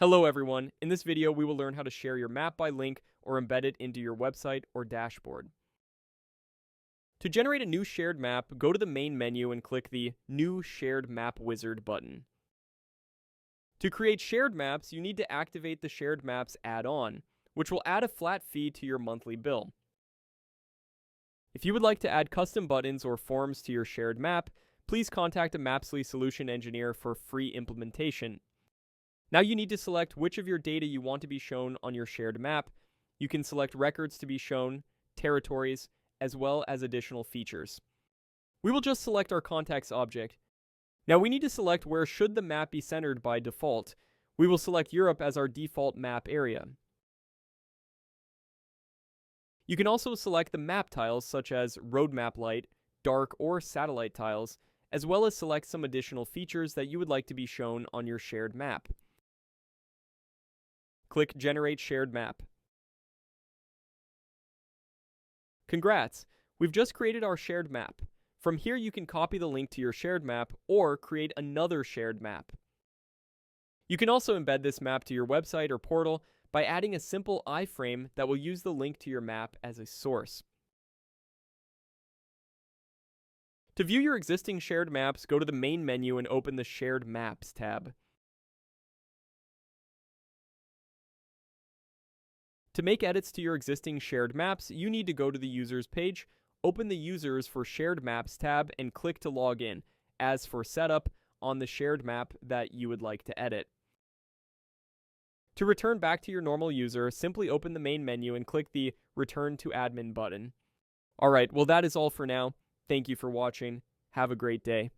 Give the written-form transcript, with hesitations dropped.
Hello everyone, in this video we will learn how to share your map by link or embed it into your website or dashboard. To generate a new shared map, go to the main menu and click the New Shared Map Wizard button. To create shared maps, you need to activate the Shared Maps add-on, which will add a flat fee to your monthly bill. If you would like to add custom buttons or forms to your shared map, please contact a Mapsly solution engineer for free implementation. Now you need to select which of your data you want to be shown on your shared map. You can select records to be shown, territories, as well as additional features. We will just select our contacts object. Now we need to select where should the map be centered by default. We will select Europe as our default map area. You can also select the map tiles such as road map light, dark, or satellite tiles, as well as select some additional features that you would like to be shown on your shared map. Click Generate Shared Map. Congrats! We've just created our shared map. From here you can copy the link to your shared map or create another shared map. You can also embed this map to your website or portal by adding a simple iframe that will use the link to your map as a source. To view your existing shared maps, go to the main menu and open the Shared Maps tab. To make edits to your existing shared maps, you need to go to the Users page, open the Users for Shared Maps tab, and click to log in, as for setup, on the shared map that you would like to edit. To return back to your normal user, simply open the main menu and click the Return to Admin button. Alright, well that is all for now. Thank you for watching. Have a great day.